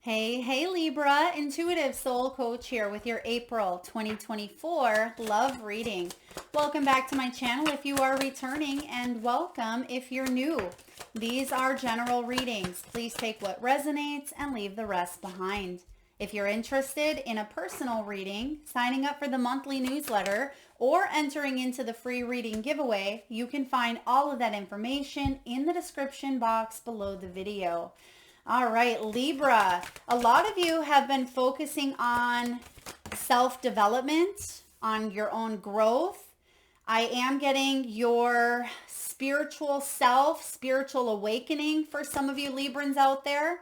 Hey Libra, Intuitive Soul Coach here with your April 2024 love reading. Welcome back to my channel if you are returning, and welcome if you're new. These are general readings. Please take what resonates and leave the rest behind. If you're interested in a personal reading, signing up for the monthly newsletter, or entering into the free reading giveaway, you can find all of that information in the description box below the video. All right, Libra, a lot of you have been focusing on self-development, on your own growth. I am getting your spiritual self, spiritual awakening for some of you Librans out there.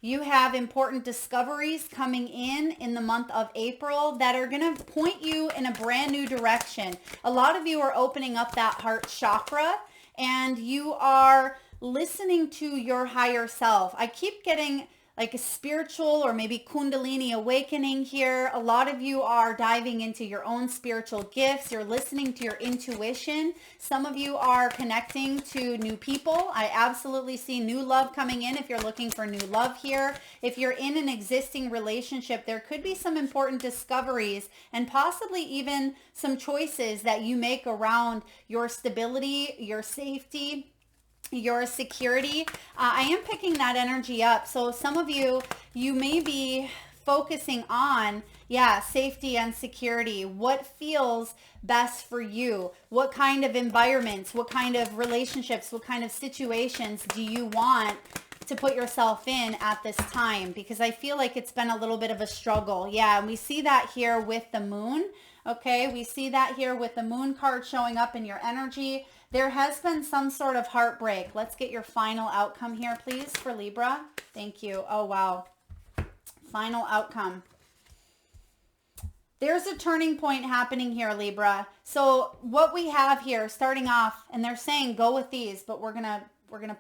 You have important discoveries coming in the month of April that are going to point you in a brand new direction. A lot of you are opening up that heart chakra, and you are listening to your higher self. I keep getting like a spiritual or maybe Kundalini awakening here. A lot of you are diving into your own spiritual gifts. You're listening to your intuition. Some of you are connecting to new people. I absolutely see new love coming in if you're looking for new love here. If you're in an existing relationship, there could be some important discoveries and possibly even some choices that you make around your stability, your safety, your security. I am picking that energy up. So some of you, you may be focusing on, safety and security. What feels best for you? What kind of environments, what kind of relationships, what kind of situations do you want to put yourself in at this time? Because I feel like it's been a little bit of a struggle. Yeah, and we see that here with the moon. Okay, we see that here with the moon card showing up in your energy. There has been some sort of heartbreak. Let's get your final outcome here, please, for Libra. Thank you. Oh, wow. Final outcome. There's a turning point happening here, Libra. So what we have here, starting off, and they're saying go with these, but we're gonna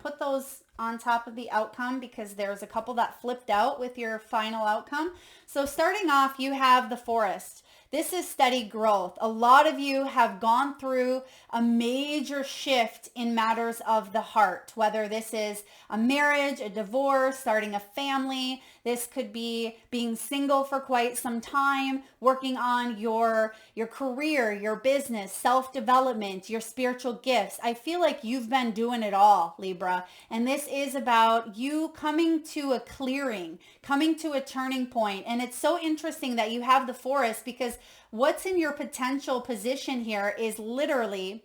put those on top of the outcome because there's a couple that flipped out with your final outcome. So starting off, you have the Forest. This is steady growth. A lot of you have gone through a major shift in matters of the heart, whether this is a marriage, a divorce, starting a family. This could be being single for quite some time, working on your career, your business, self-development, your spiritual gifts. I feel like you've been doing it all, Libra. And this is about you coming to a clearing, coming to a turning point. And it's so interesting that you have the Forest, because what's in your potential position here is literally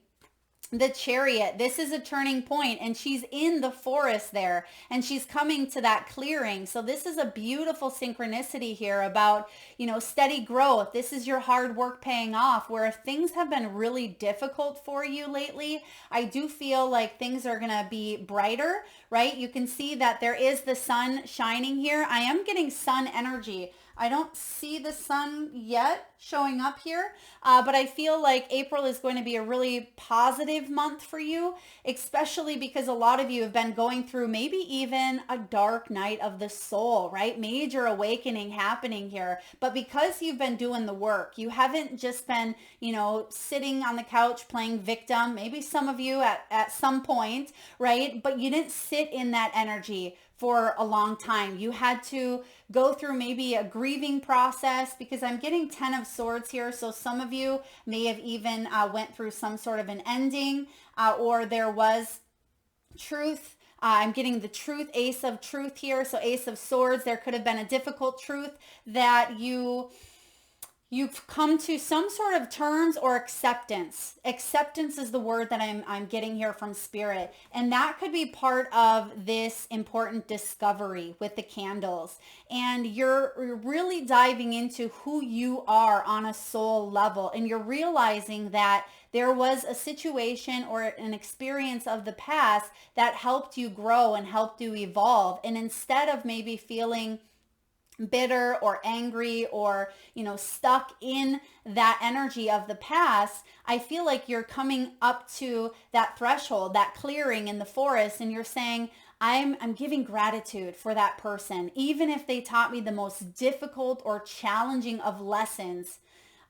the Chariot. This is a turning point, and she's in the forest there, and she's coming to that clearing. So this is a beautiful synchronicity here about, steady growth. This is your hard work paying off, where if things have been really difficult for you lately, I do feel like things are going to be brighter, right? You can see that there is the sun shining here. I am getting sun energy. I don't see the sun yet showing up here, but I feel like April is going to be a really positive month for you, especially because a lot of you have been going through maybe even a dark night of the soul, right? Major awakening happening here. But because you've been doing the work, you haven't just been, sitting on the couch playing victim, maybe some of you at some point, right? But you didn't sit in that energy for a long time. You had to go through maybe a grieving process, because I'm getting 10 of Swords here. So some of you may have even went through some sort of an ending, or there was truth. I'm getting the truth, Ace of Truth here. So Ace of Swords, there could have been a difficult truth that you've come to some sort of terms or acceptance. Acceptance is the word that I'm getting here from Spirit. And that could be part of this important discovery with the candles. And you're really diving into who you are on a soul level. And you're realizing that there was a situation or an experience of the past that helped you grow and helped you evolve. And instead of maybe feeling bitter or angry or stuck in that energy of the past, I feel like you're coming up to that threshold, that clearing in the forest, and you're saying, I'm giving gratitude for that person. Even if they taught me the most difficult or challenging of lessons,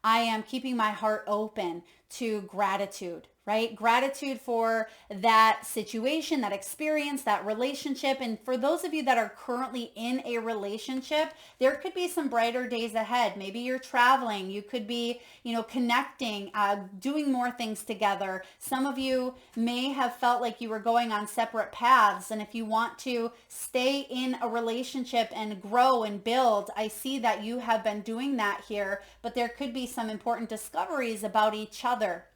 I am keeping my heart open to gratitude, right? Gratitude for that situation, that experience, that relationship. And for those of you that are currently in a relationship, there could be some brighter days ahead. Maybe you're traveling. You could be, connecting, doing more things together. Some of you may have felt like you were going on separate paths. And if you want to stay in a relationship and grow and build, I see that you have been doing that here, but there could be some important discoveries about each other.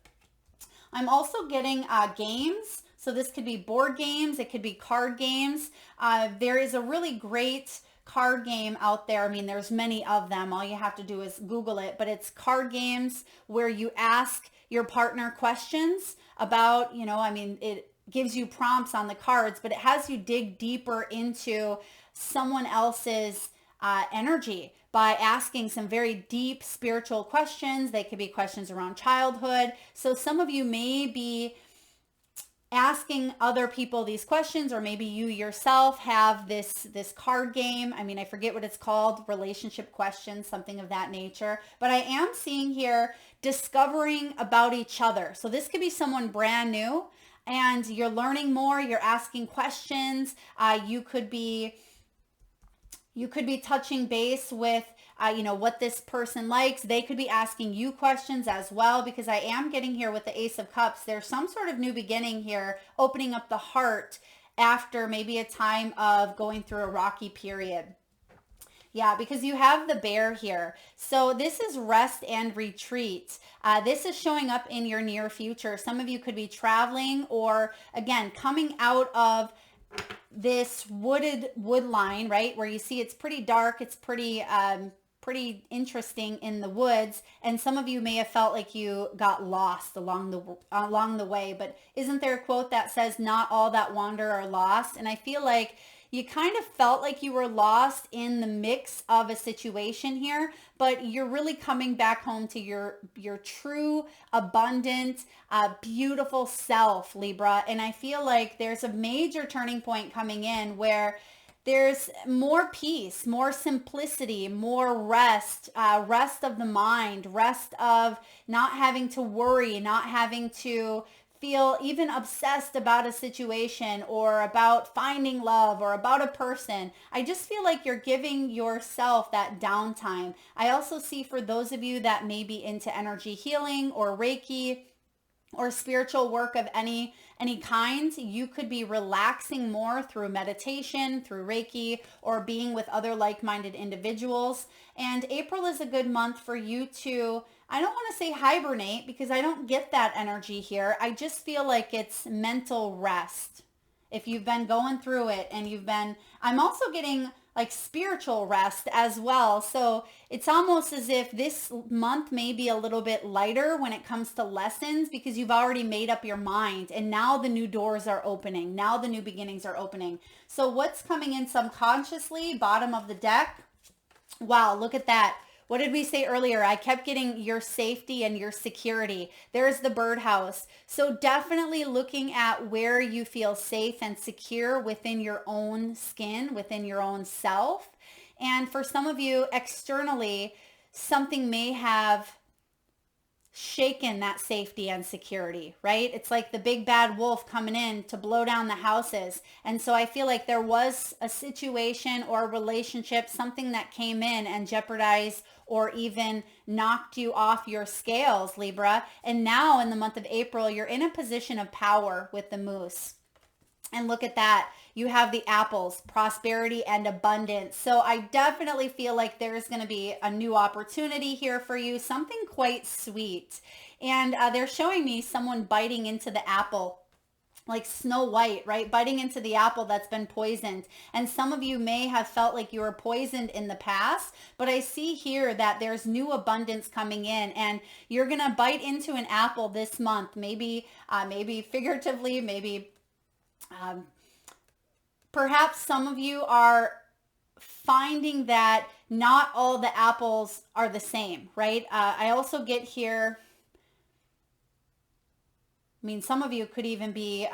I'm also getting games. So this could be board games. It could be card games. There is a really great card game out there. I mean, there's many of them. All you have to do is Google it, but it's card games where you ask your partner questions about, it gives you prompts on the cards, but it has you dig deeper into someone else's energy by asking some very deep spiritual questions. They could be questions around childhood. So some of you may be asking other people these questions, or maybe you yourself have this card game. I mean, I forget what it's called, relationship questions, something of that nature. But I am seeing here discovering about each other. So this could be someone brand new and you're learning more, you're asking questions. You could be touching base with, what this person likes. They could be asking you questions as well, because I am getting here with the Ace of Cups. There's some sort of new beginning here, opening up the heart after maybe a time of going through a rocky period. Yeah, because you have the bear here. So this is rest and retreat. This is showing up in your near future. Some of you could be traveling or, again, coming out of this wood line, right? Where you see it's pretty dark. It's pretty interesting in the woods. And some of you may have felt like you got lost along the way. But isn't there a quote that says, not all that wander are lost? And I feel like you kind of felt like you were lost in the mix of a situation here, but you're really coming back home to your true, abundant, beautiful self, Libra. And I feel like there's a major turning point coming in where there's more peace, more simplicity, more rest, rest of the mind, rest of not having to worry, not having to feel even obsessed about a situation or about finding love or about a person. I just feel like you're giving yourself that downtime. I also see for those of you that may be into energy healing or Reiki or spiritual work of any kind, you could be relaxing more through meditation, through Reiki, or being with other like-minded individuals. And April is a good month for you to, I don't want to say hibernate because I don't get that energy here. I just feel like it's mental rest. If you've been going through it and I'm also getting like spiritual rest as well. So it's almost as if this month may be a little bit lighter when it comes to lessons because you've already made up your mind and now the new doors are opening. Now the new beginnings are opening. So what's coming in subconsciously, bottom of the deck? Wow, look at that. What did we say earlier? I kept getting your safety and your security. There's the birdhouse. So definitely looking at where you feel safe and secure within your own skin, within your own self. And for some of you externally, something may have shaken that safety and security, right? It's like the big bad wolf coming in to blow down the houses. And so I feel like there was a situation or a relationship, something that came in and jeopardized or even knocked you off your scales, Libra. And now in the month of April, you're in a position of power with the moose. And look at that. You have the apples, prosperity and abundance. So I definitely feel like there's going to be a new opportunity here for you, something quite sweet. And they're showing me someone biting into the apple, like Snow White, right? Biting into the apple that's been poisoned. And some of you may have felt like you were poisoned in the past, but I see here that there's new abundance coming in and you're going to bite into an apple this month, maybe figuratively, maybe perhaps some of you are finding that not all the apples are the same, right? I also get here I mean, some of you could even be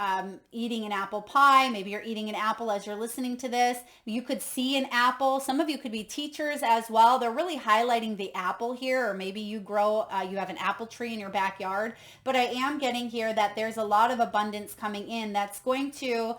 eating an apple pie. Maybe you're eating an apple as you're listening to this. You could see an apple. Some of you could be teachers as well. They're really highlighting the apple here, or maybe you grow, you have an apple tree in your backyard. But I am getting here that there's a lot of abundance coming in that's going to,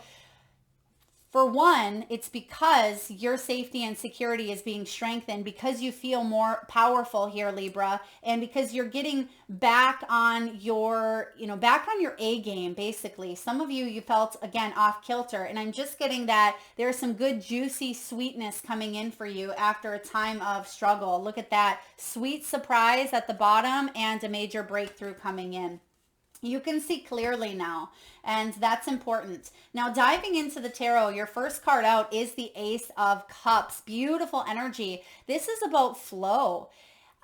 for one, it's because your safety and security is being strengthened, because you feel more powerful here, Libra, and because you're getting back on your, back on your A game, basically. Some of you, you felt, again, off kilter, and I'm just getting that there's some good, juicy sweetness coming in for you after a time of struggle. Look at that sweet surprise at the bottom and a major breakthrough coming in. You can see clearly now, and that's important. Now, diving into the tarot, your first card out is the Ace of Cups. Beautiful energy. This is about flow.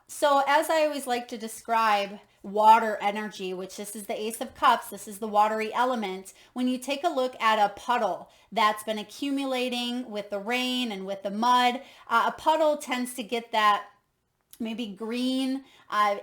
So as I always like to describe water energy, which this is the Ace of Cups, this is the watery element. When you take a look at a puddle that's been accumulating with the rain and with the mud, a puddle tends to get that maybe green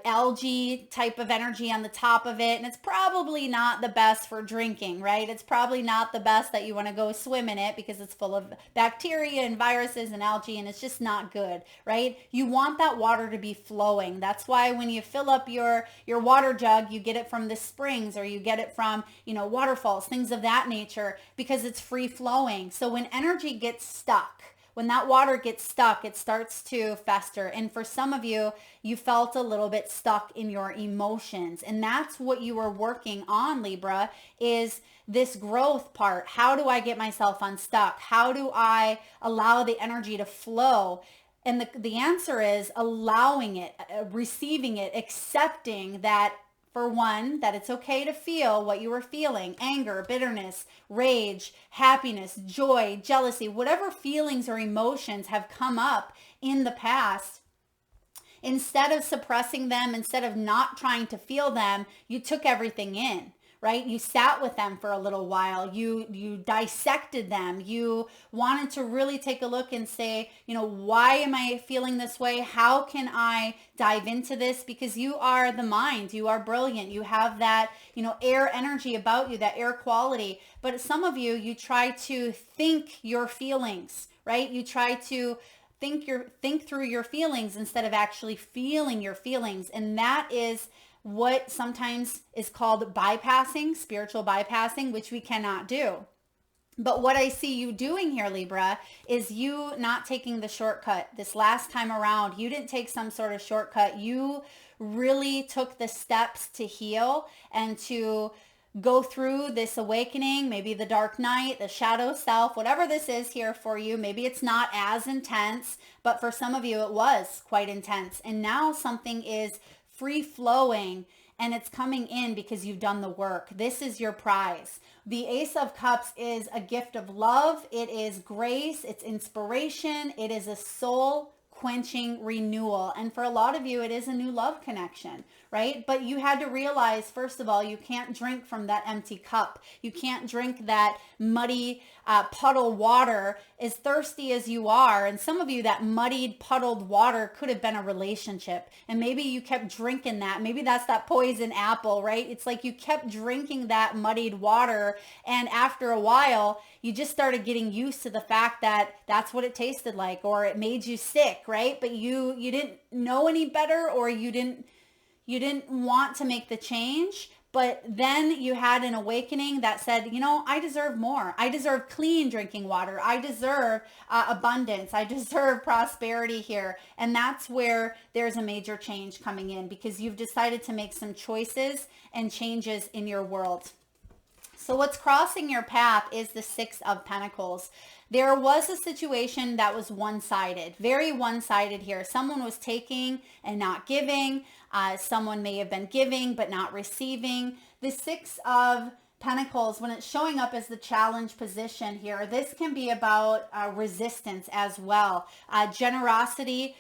algae type of energy on the top of it, and it's probably not the best for drinking, right? It's probably not the best that you want to go swim in it because it's full of bacteria and viruses and algae, and it's just not good, right? You want that water to be flowing. That's why when you fill up your water jug, you get it from the springs, or you get it from, waterfalls, things of that nature, because it's free flowing. So when energy gets stuck, when that water gets stuck, it starts to fester. And for some of you, you felt a little bit stuck in your emotions. And that's what you were working on, Libra, is this growth part. How do I get myself unstuck? How do I allow the energy to flow? And the answer is allowing it, receiving it, accepting that, for one, that it's okay to feel what you were feeling: anger, bitterness, rage, happiness, joy, jealousy, whatever feelings or emotions have come up in the past. Instead of suppressing them, instead of not trying to feel them, you took everything in, right? You sat with them for a little while. You dissected them. You wanted to really take a look and say, why am I feeling this way? How can I dive into this? Because you are the mind. You are brilliant. You have that, air energy about you, that air quality. But some of you, you try to think your feelings, right? You try to think through your feelings instead of actually feeling your feelings. And that is what sometimes is called bypassing, spiritual bypassing, which we cannot do. But what I see you doing here, Libra, is you not taking the shortcut. This last time around, you didn't take some sort of shortcut. You really took the steps to heal and to go through this awakening, maybe the dark night, the shadow self, whatever this is here for you. Maybe it's not as intense, but for some of you, it was quite intense. And now something is free flowing, and it's coming in because you've done the work. This is your prize. The Ace of Cups is a gift of love. It is grace. It's inspiration. It is a soul quenching renewal. And for a lot of you, it is a new love connection, right? But you had to realize, first of all, you can't drink from that empty cup. You can't drink that muddy puddle water, as thirsty as you are. And some of you, that muddied, puddled water could have been a relationship. And maybe you kept drinking that. Maybe that's that poison apple, right? It's like you kept drinking that muddied water. And after a while, you just started getting used to the fact that that's what it tasted like, or it made you sick, right? But you didn't know any better, or you didn't want to make the change. But then you had an awakening that said, I deserve more. I deserve clean drinking water. I deserve abundance. I deserve prosperity here. And that's where there's a major change coming in, because you've decided to make some choices and changes in your world. So what's crossing your path is the Six of Pentacles. There was a situation that was one-sided, very one-sided here. Someone was taking and not giving. Someone may have been giving but not receiving. The Six of Pentacles, when it's showing up as the challenge position here, this can be about resistance as well. Generosity.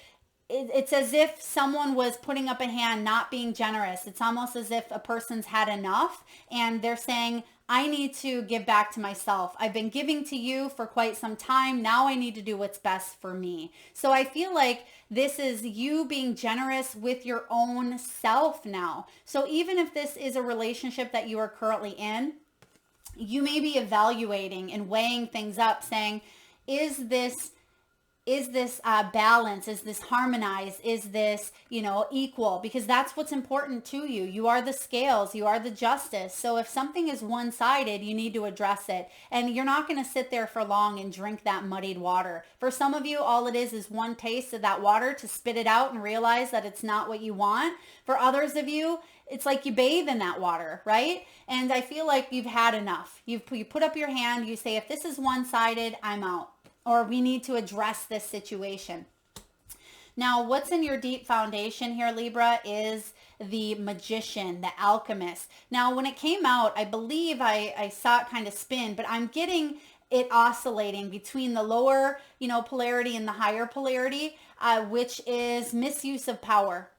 It's as if someone was putting up a hand, not being generous. It's almost as if a person's had enough and they're saying, I need to give back to myself. I've been giving to you for quite some time. Now I need to do what's best for me. So I feel like this is you being generous with your own self now. So even if this is a relationship that you are currently in, you may be evaluating and weighing things up, saying, is this balance? Is this harmonized? Is this, equal? Because that's what's important to you. You are the scales. You are the justice. So if something is one-sided, you need to address it. And you're not going to sit there for long and drink that muddied water. For some of you, all it is one taste of that water to spit it out and realize that it's not what you want. For others of you, it's like you bathe in that water, right? And I feel like you've had enough. You put up your hand. You say, if this is one-sided, I'm out. Or we need to address this situation. Now, what's in your deep foundation here, Libra, is the Magician, the Alchemist. Now, when it came out, I believe I saw it kind of spin, but I'm getting it oscillating between the lower, polarity and the higher polarity, which is misuse of power.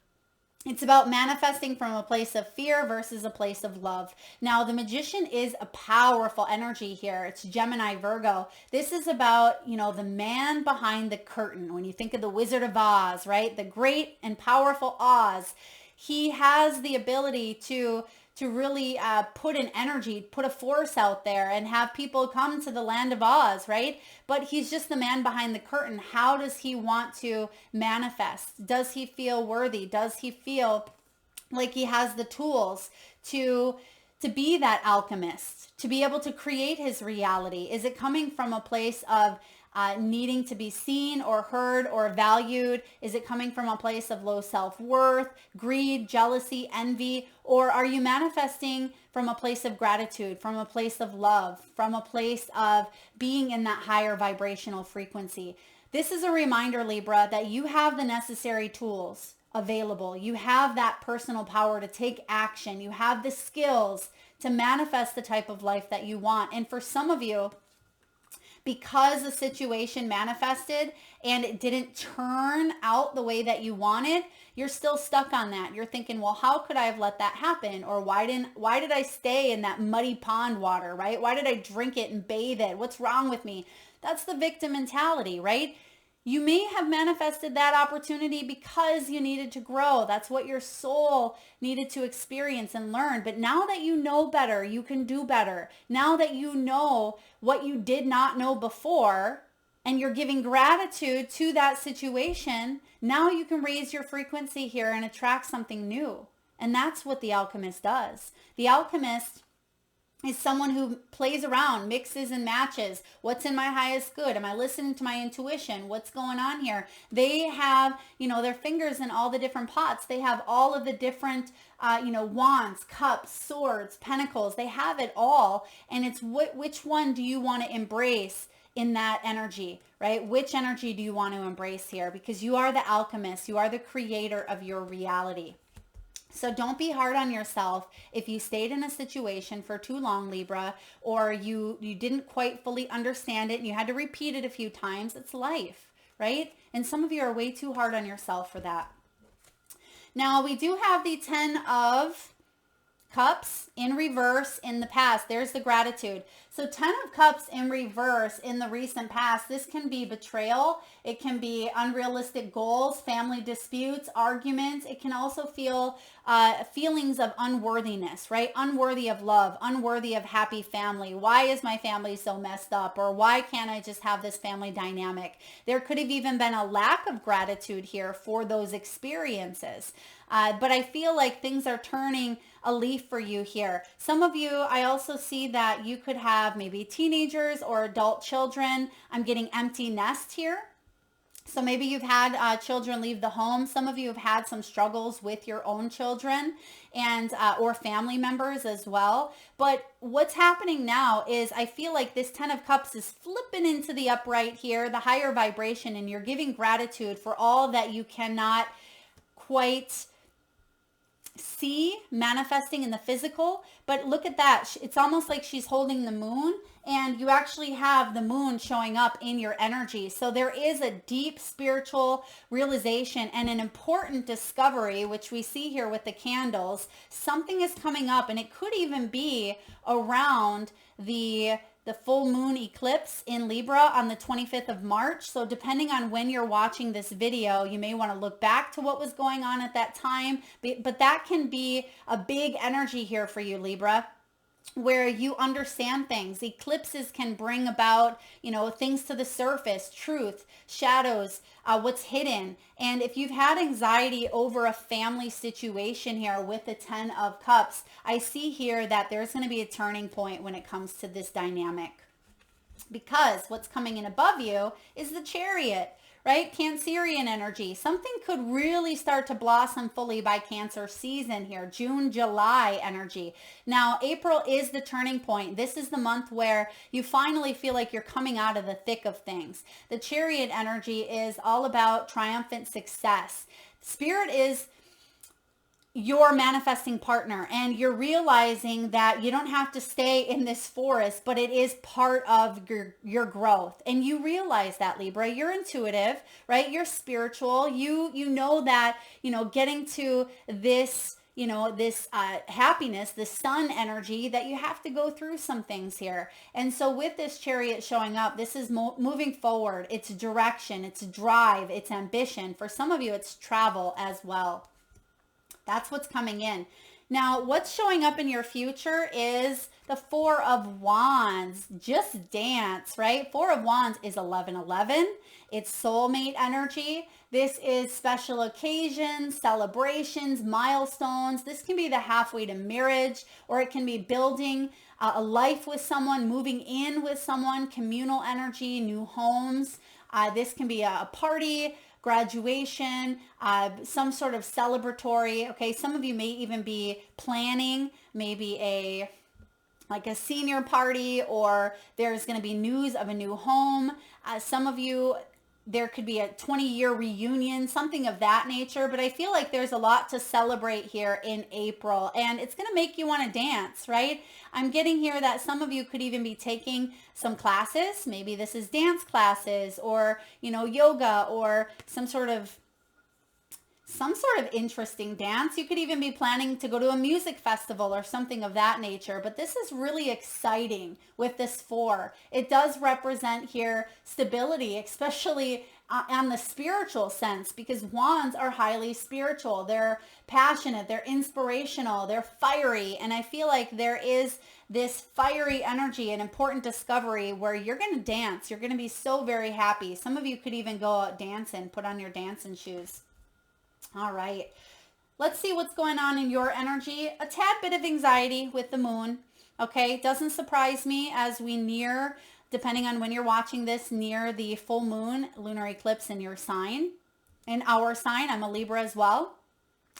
It's about manifesting from a place of fear versus a place of love. Now, the Magician is a powerful energy here. It's Gemini, Virgo. This is about, the man behind the curtain. When you think of the Wizard of Oz, right? The great and powerful Oz. He has the ability to really put an energy, put a force out there and have people come to the land of Oz, right? But he's just the man behind the curtain. How does he want to manifest? Does he feel worthy? Does he feel like he has the tools to be that alchemist, to be able to create his reality? Is it coming from a place of needing to be seen or heard or valued? Is it coming from a place of low self-worth, greed, jealousy, envy? Or are you manifesting from a place of gratitude, from a place of love, from a place of being in that higher vibrational frequency? This is a reminder, Libra, that you have the necessary tools available. You have that personal power to take action. You have the skills to manifest the type of life that you want. And for some of you, because the situation manifested and it didn't turn out the way that you wanted, you're still stuck on that. You're thinking, well, how could I have let that happen? Or why did I stay in that muddy pond water, right? Why did I drink it and bathe it? What's wrong with me? That's the victim mentality, right? You may have manifested that opportunity because you needed to grow. That's what your soul needed to experience and learn. But now that you know better, you can do better. Now that you know what you did not know before, and you're giving gratitude to that situation, now you can raise your frequency here and attract something new. And that's what the alchemist does. The alchemist is someone who plays around, mixes and matches. What's in my highest good? Am I listening to my intuition? What's going on here? They have, their fingers in all the different pots. They have all of the different, wands, cups, swords, pentacles. They have it all. And it's which one do you want to embrace in that energy, right? Which energy do you want to embrace here? Because you are the alchemist. You are the creator of your reality. So don't be hard on yourself if you stayed in a situation for too long, Libra, or you didn't quite fully understand it and you had to repeat it a few times. It's life, right? And some of you are way too hard on yourself for that. Now, we do have the 10 of Cups in reverse in the past. There's the gratitude. So 10 of Cups in reverse in the recent past. This can be betrayal. It can be unrealistic goals, family disputes, arguments. It can also feel feelings of unworthiness, right? Unworthy of love, unworthy of happy family. Why is my family so messed up? Or why can't I just have this family dynamic? There could have even been a lack of gratitude here for those experiences. But I feel like things are turning a leaf for you here. Some of you, I also see that you could have maybe teenagers or adult children. I'm getting empty nest here. So maybe you've had children leave the home. Some of you have had some struggles with your own children and or family members as well. But what's happening now is I feel like this 10 of Cups is flipping into the upright here, the higher vibration, and you're giving gratitude for all that you cannot quite see manifesting in the physical. But look at that. It's almost like she's holding the moon and you actually have the moon showing up in your energy. So there is a deep spiritual realization and an important discovery, which we see here with the candles. Something is coming up, and it could even be around the full moon eclipse in Libra on the 25th of March. So depending on when you're watching this video, you may want to look back to what was going on at that time. But that can be a big energy here for you, Libra, where you understand things. Eclipses can bring about, things to the surface, truth, shadows, what's hidden. And if you've had anxiety over a family situation here with the 10 of Cups, I see here that there's going to be a turning point when it comes to this dynamic. Because what's coming in above you is the Chariot, right? Cancerian energy. Something could really start to blossom fully by Cancer season here. June, July energy. Now, April is the turning point. This is the month where you finally feel like you're coming out of the thick of things. The Chariot energy is all about triumphant success. Spirit is your manifesting partner, and you're realizing that you don't have to stay in this forest, but it is part of your growth. And you realize that, Libra, you're intuitive, right? You're spiritual. You know that, getting to this, this happiness, this sun energy, that you have to go through some things here. And so with this Chariot showing up, this is moving forward. It's direction, it's drive, it's ambition. For some of you, it's travel as well. That's what's coming in. Now, what's showing up in your future is the Four of Wands. Just dance, right? Four of Wands is 1111. It's soulmate energy. This is special occasions, celebrations, milestones. This can be the halfway to marriage, or it can be building a life with someone, moving in with someone, communal energy, new homes. This can be a party, graduation, some sort of celebratory. Okay, some of you may even be planning maybe a senior party, or there's going to be news of a new home. Some of you, there could be a 20-year reunion, something of that nature. But I feel like there's a lot to celebrate here in April, and it's going to make you want to dance, right? I'm getting here that some of you could even be taking some classes. Maybe this is dance classes, or, yoga, or some sort of interesting dance. You could even be planning to go to a music festival or something of that nature. But this is really exciting with this four. It does represent here stability, especially on the spiritual sense, because wands are highly spiritual. They're passionate, they're inspirational, they're fiery. And I feel like there is this fiery energy, an important discovery where you're going to dance. You're going to be so very happy. Some of you could even go out dancing, put on your dancing shoes. All right, let's see what's going on in your energy. A tad bit of anxiety with the moon. Okay, doesn't surprise me as we near, depending on when you're watching this, near the full moon lunar eclipse in your sign. In our sign, I'm a Libra as well.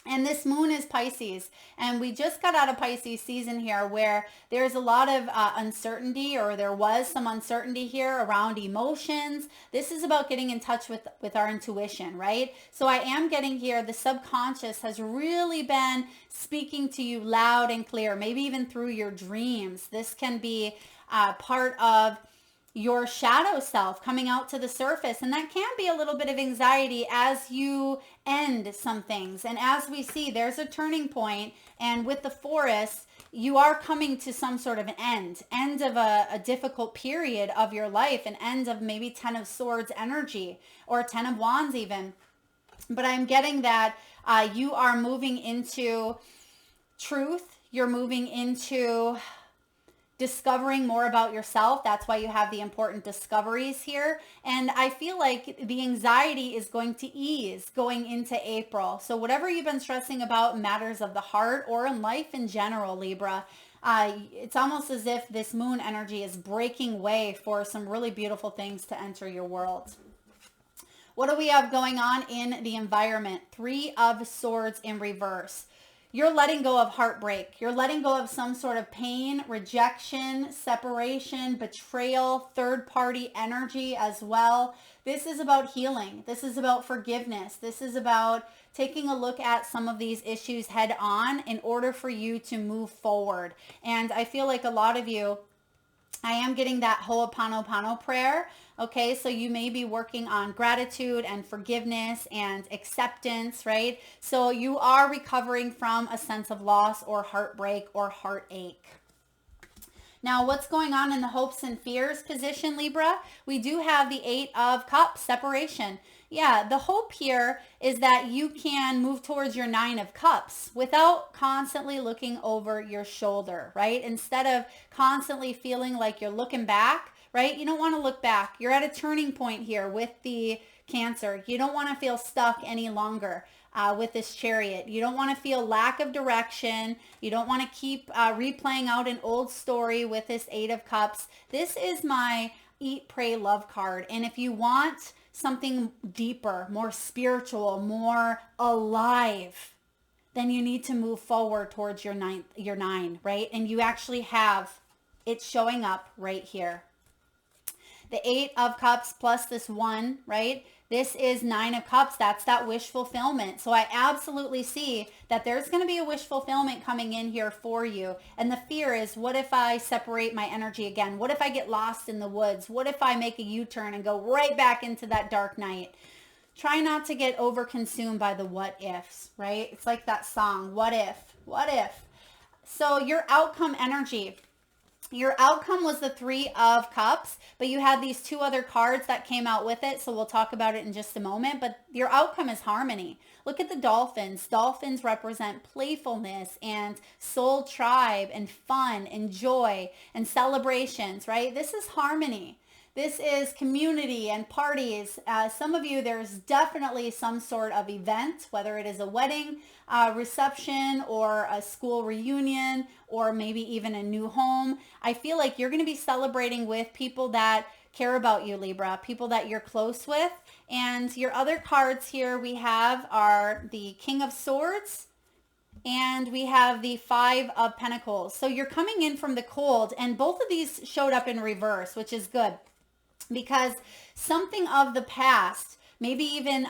And this moon is Pisces, and we just got out of Pisces season here, where there's a lot of uncertainty, or there was some uncertainty here around emotions. This is about getting in touch with our intuition, right? So I am getting here, the subconscious has really been speaking to you loud and clear, maybe even through your dreams. This can be part of your shadow self coming out to the surface. And that can be a little bit of anxiety as you end some things. And as we see, there's a turning point. And with the forest, you are coming to some sort of an end of a difficult period of your life, an end of maybe 10 of Swords energy, or 10 of Wands even. But I'm getting that you are moving into truth. You're moving into discovering more about yourself. That's why you have the important discoveries here. And I feel like the anxiety is going to ease going into April. So whatever you've been stressing about, matters of the heart or in life in general, Libra, it's almost as if this moon energy is breaking way for some really beautiful things to enter your world. What do we have going on in the environment? 3 of Swords in reverse. You're letting go of heartbreak. You're letting go of some sort of pain, rejection, separation, betrayal, third-party energy as well. This is about healing. This is about forgiveness. This is about taking a look at some of these issues head on in order for you to move forward. And I feel like a lot of you, I am getting that Ho'oponopono prayer. Okay, so you may be working on gratitude and forgiveness and acceptance, right? So you are recovering from a sense of loss or heartbreak or heartache. Now, what's going on in the hopes and fears position, Libra? We do have the 8 of Cups, separation. Yeah, the hope here is that you can move towards your 9 of Cups without constantly looking over your shoulder, right? Instead of constantly feeling like you're looking back, right? You don't want to look back. You're at a turning point here with the Cancer. You don't want to feel stuck any longer. With this Chariot. You don't want to feel lack of direction. You don't want to keep replaying out an old story with this 8 of Cups. This is my Eat, Pray, Love card. And if you want something deeper, more spiritual, more alive, then you need to move forward towards your 9, right? And you actually have it showing up right here. The 8 of Cups plus this 1, right? This is 9 of Cups. That's that wish fulfillment. So I absolutely see that there's going to be a wish fulfillment coming in here for you. And the fear is, what if I separate my energy again? What if I get lost in the woods? What if I make a U-turn and go right back into that dark night? Try not to get overconsumed by the what ifs, right? It's like that song, what if? What if? So your outcome energy. Your outcome was the 3 of Cups, but you had these 2 other cards that came out with it, so we'll talk about it in just a moment. But your outcome is harmony. Look at the dolphins. Dolphins represent playfulness and soul tribe and fun and joy and celebrations, right? This is harmony. This is community and parties. Some of you, there's definitely some sort of event, whether it is a wedding, reception, or a school reunion, or maybe even a new home. I feel like you're going to be celebrating with people that care about you, Libra, people that you're close with. And your other cards here we have are the King of Swords, and we have the 5 of Pentacles. So you're coming in from the cold, and both of these showed up in reverse, which is good. Because something of the past, maybe even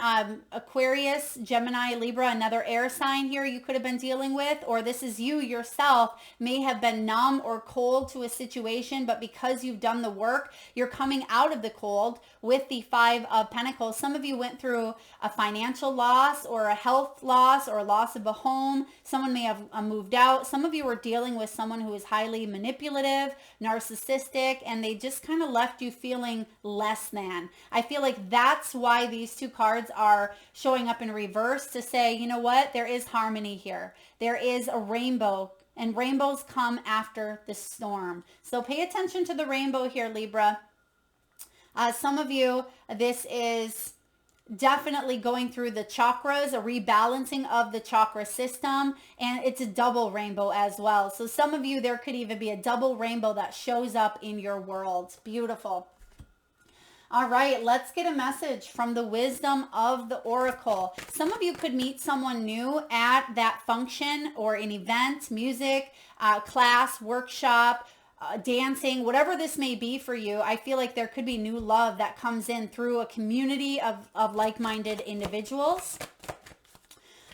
Aquarius, Gemini, Libra, another air sign here you could have been dealing with, or this is you yourself, may have been numb or cold to a situation, but because you've done the work, you're coming out of the cold with the 5 of Pentacles. Some of you went through a financial loss or a health loss or a loss of a home. Someone may have moved out. Some of you were dealing with someone who is highly manipulative, narcissistic, and they just kind of left you feeling less than. I feel like that's why these 2 cards are showing up in reverse, to say, you know what, there is harmony here. There is a rainbow, and rainbows come after the storm. So pay attention to the rainbow here, Libra. Some of you, this is definitely going through the chakras, a rebalancing of the chakra system, and it's a double rainbow as well. So some of you, there could even be a double rainbow that shows up in your world. Beautiful. All right, let's get a message from the wisdom of the oracle. Some of you could meet someone new at that function or an event, music, class, workshop, dancing, whatever this may be for you. I feel like there could be new love that comes in through a community of like-minded individuals.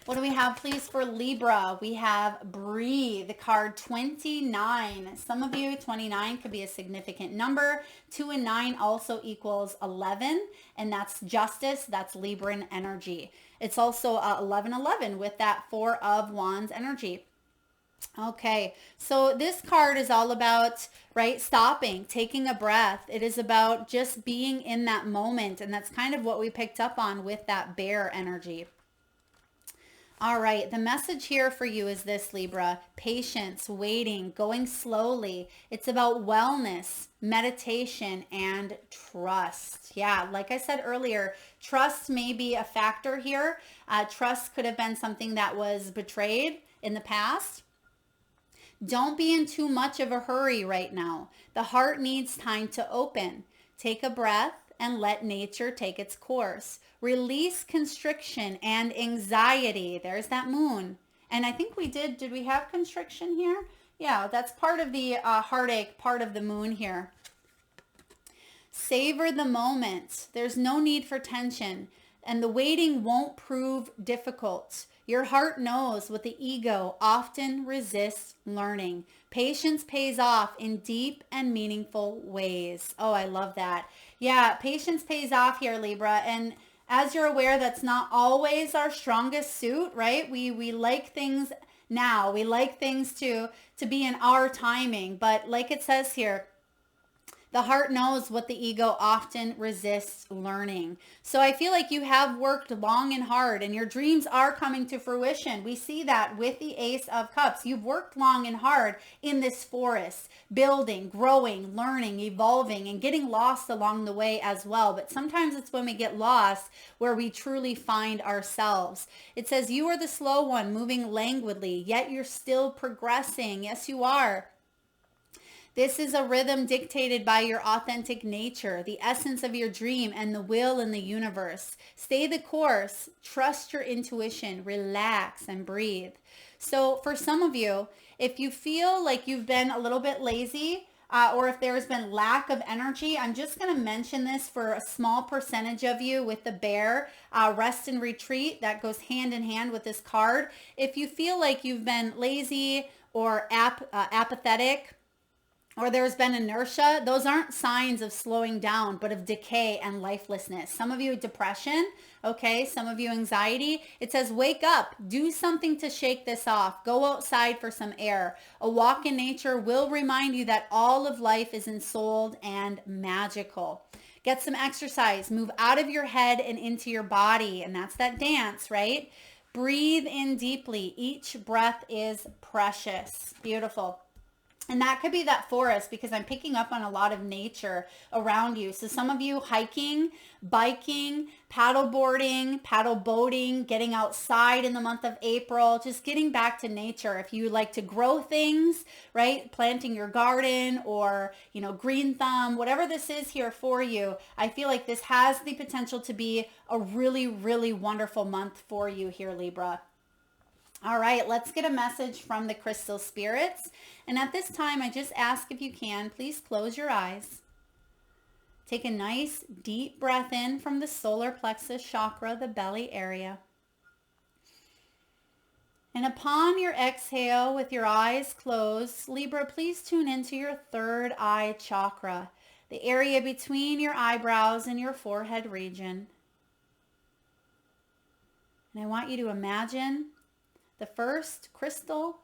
What do we have, please, for Libra? We have Breathe, the card 29. Some of you, 29 could be a significant number. 2 and 9 also equals 11, and that's justice. That's Libran energy. It's also 11-11 with that 4 of Wands energy. Okay, so this card is all about, right, stopping, taking a breath. It is about just being in that moment, and that's kind of what we picked up on with that bear energy. All right, the message here for you is this, Libra: patience, waiting, going slowly. It's about wellness, meditation, and trust. Yeah, like I said earlier, trust may be a factor here. Trust could have been something that was betrayed in the past. Don't be in too much of a hurry right now. The heart needs time to open. Take a breath and let nature take its course. Release constriction and anxiety. There's that moon. And I think did we have constriction here? Yeah, that's part of the heartache, part of the moon here. Savor the moment. There's no need for tension. and the waiting won't prove difficult. Your heart knows what the ego often resists learning. Patience pays off in deep and meaningful ways. Oh, I love that. Yeah, patience pays off here, Libra. And as you're aware, that's not always our strongest suit, right? We like things now. We like things to be in our timing. But like it says here, the heart knows what the ego often resists learning. So I feel like you have worked long and hard and your dreams are coming to fruition. We see that with the Ace of Cups. You've worked long and hard in this forest, building, growing, learning, evolving, and getting lost along the way as well. But sometimes it's when we get lost where we truly find ourselves. It says, you are the slow one moving languidly, yet you're still progressing. Yes, you are. This is a rhythm dictated by your authentic nature, the essence of your dream, and the will in the universe. Stay the course, trust your intuition, relax, and breathe. So for some of you, if you feel like you've been a little bit lazy, or if there has been lack of energy, I'm just going to mention this for a small percentage of you with the bear, rest and retreat. That goes hand in hand with this card. If you feel like you've been lazy or apathetic, or there's been inertia, those aren't signs of slowing down, but of decay and lifelessness. Some of you depression, okay? Some of you anxiety. It says, wake up, do something to shake this off. Go outside for some air. A walk in nature will remind you that all of life is ensouled and magical. Get some exercise, move out of your head and into your body. And that's that dance, right? Breathe in deeply. Each breath is precious. Beautiful. And that could be that forest because I'm picking up on a lot of nature around you. So some of you hiking, biking, paddle boating, getting outside in the month of April, just getting back to nature. If you like to grow things, right? Planting your garden or, green thumb, whatever this is here for you, I feel like this has the potential to be a really, really wonderful month for you here, Libra. All right, let's get a message from the crystal spirits. And at this time, I just ask if you can, please close your eyes. Take a nice deep breath in from the solar plexus chakra, the belly area. And upon your exhale with your eyes closed, Libra, please tune into your third eye chakra, the area between your eyebrows and your forehead region. And I want you to imagine the first crystal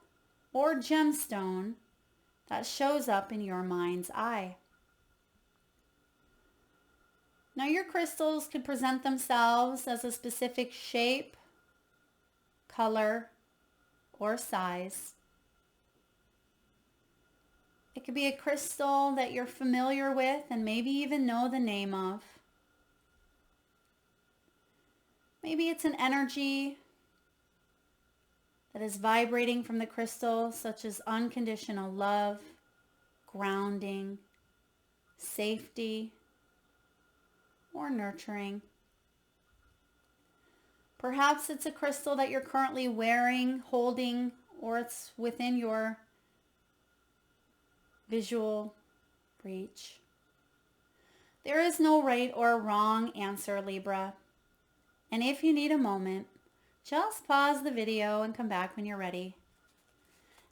or gemstone that shows up in your mind's eye. Now your crystals could present themselves as a specific shape, color, or size. It could be a crystal that you're familiar with and maybe even know the name of. Maybe it's an energy that is vibrating from the crystal, such as unconditional love, grounding, safety, or nurturing. Perhaps it's a crystal that you're currently wearing, holding, or it's within your visual reach. There is no right or wrong answer, Libra. And if you need a moment, just pause the video and come back when you're ready.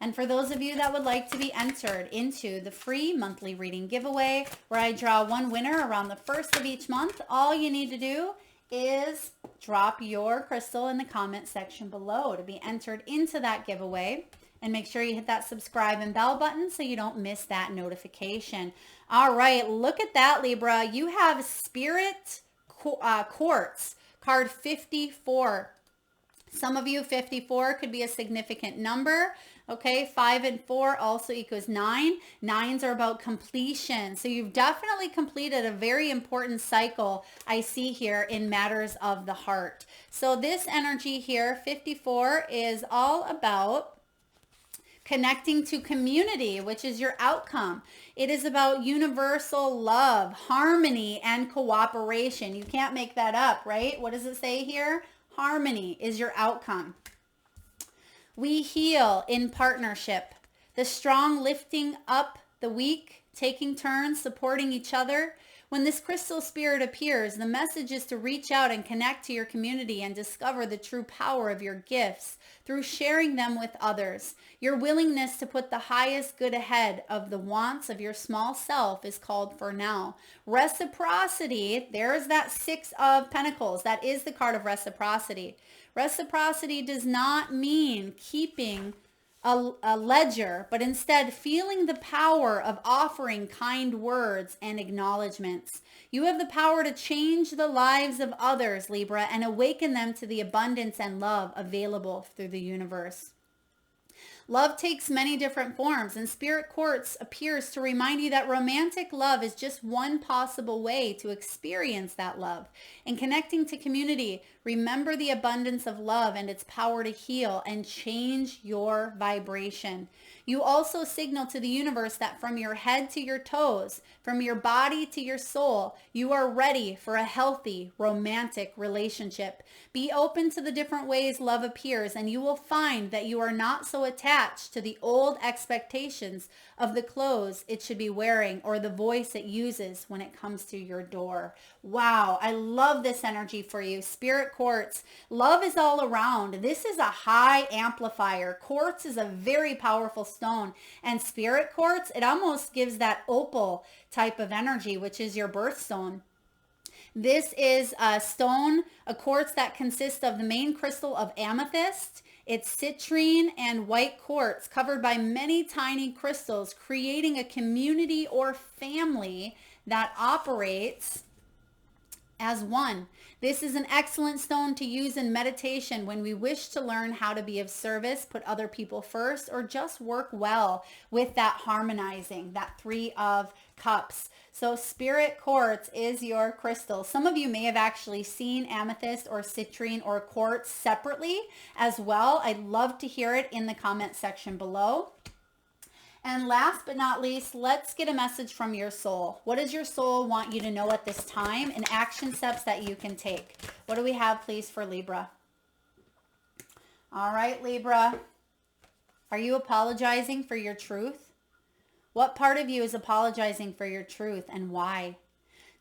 And for those of you that would like to be entered into the free monthly reading giveaway, where I draw one winner around the first of each month, all you need to do is drop your crystal in the comment section below to be entered into that giveaway. And make sure you hit that subscribe and bell button so you don't miss that notification. All right, look at that, Libra. You have Spirit Quartz, card 54. Some of you, 54 could be a significant number. Okay, 5 and 4 also equals 9. 9s are about completion. So you've definitely completed a very important cycle I see here in matters of the heart. So this energy here, 54, is all about connecting to community, which is your outcome. It is about universal love, harmony, and cooperation. You can't make that up, right? What does it say here? Harmony is your outcome. We heal in partnership. The strong lifting up the weak, taking turns, supporting each other. When this crystal spirit appears, the message is to reach out and connect to your community and discover the true power of your gifts through sharing them with others. Your willingness to put the highest good ahead of the wants of your small self is called for now. Reciprocity, there's that Six of Pentacles. That is the card of reciprocity. Reciprocity does not mean keeping a ledger, but instead feeling the power of offering kind words and acknowledgments. You have the power to change the lives of others, Libra, and awaken them to the abundance and love available through the universe. Love takes many different forms, and Spirit Quartz appears to remind you that romantic love is just one possible way to experience that love. In connecting to community, remember the abundance of love and its power to heal and change your vibration. You also signal to the universe that from your head to your toes, from your body to your soul, you are ready for a healthy, romantic relationship. Be open to the different ways love appears, and you will find that you are not so attached to the old expectations of the clothes it should be wearing or the voice it uses when it comes to your door. Wow, I love this energy for you. Spirit Quartz, love is all around. This is a high amplifier. Quartz is a very powerful stone, and Spirit Quartz, it almost gives that opal type of energy, which is your birthstone. This is a stone, a quartz that consists of the main crystal of amethyst. It's citrine and white quartz covered by many tiny crystals, creating a community or family that operates as one. This is an excellent stone to use in meditation when we wish to learn how to be of service, put other people first, or just work well with that harmonizing, that Three of Cups. So Spirit Quartz is your crystal. Some of you may have actually seen amethyst or citrine or quartz separately as well. I'd love to hear it in the comment section below. And last but not least, let's get a message from your soul. What does your soul want you to know at this time, and action steps that you can take? What do we have, please, for Libra? All right, Libra. Are you apologizing for your truth? What part of you is apologizing for your truth, and why?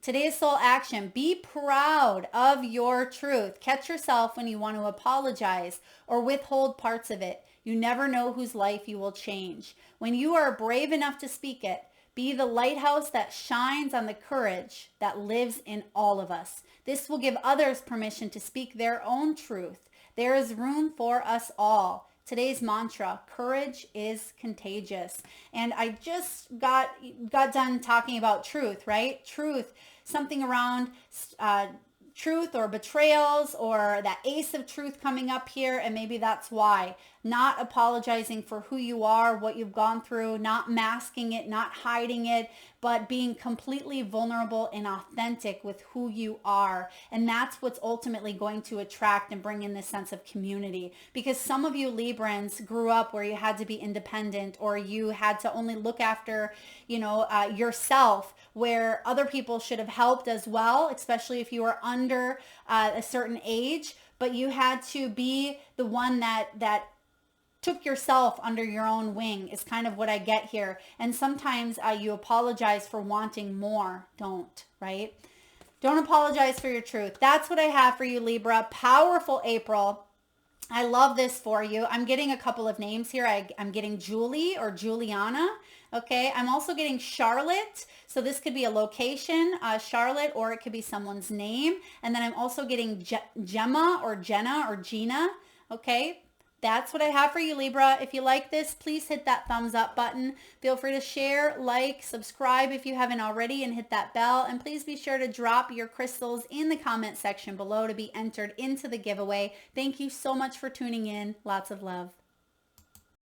Today's soul action: be proud of your truth. Catch yourself when you want to apologize or withhold parts of it. You never know whose life you will change. When you are brave enough to speak it, be the lighthouse that shines on the courage that lives in all of us. This will give others permission to speak their own truth. There is room for us all. Today's mantra: courage is contagious. And I just got done talking about truth, right? Truth, something around truth or betrayals, or that ace of truth coming up here, and maybe that's why. Not apologizing for who you are, what you've gone through, not masking it, not hiding it, but being completely vulnerable and authentic with who you are. And that's what's ultimately going to attract and bring in this sense of community. Because some of you Librans grew up where you had to be independent, or you had to only look after, yourself, where other people should have helped as well, especially if you were under a certain age, but you had to be the one that took yourself under your own wing, is kind of what I get here. And sometimes you apologize for wanting more. Don't, right? Don't apologize for your truth. That's what I have for you, Libra. Powerful April. I love this for you. I'm getting a couple of names here. I'm getting Julie or Juliana. Okay. I'm also getting Charlotte. So this could be a location, Charlotte, or it could be someone's name. And then I'm also getting Gemma or Jenna or Gina. Okay. That's what I have for you, Libra. If you like this, please hit that thumbs up button. Feel free to share, like, subscribe if you haven't already, and hit that bell. And please be sure to drop your crystals in the comment section below to be entered into the giveaway. Thank you so much for tuning in. Lots of love.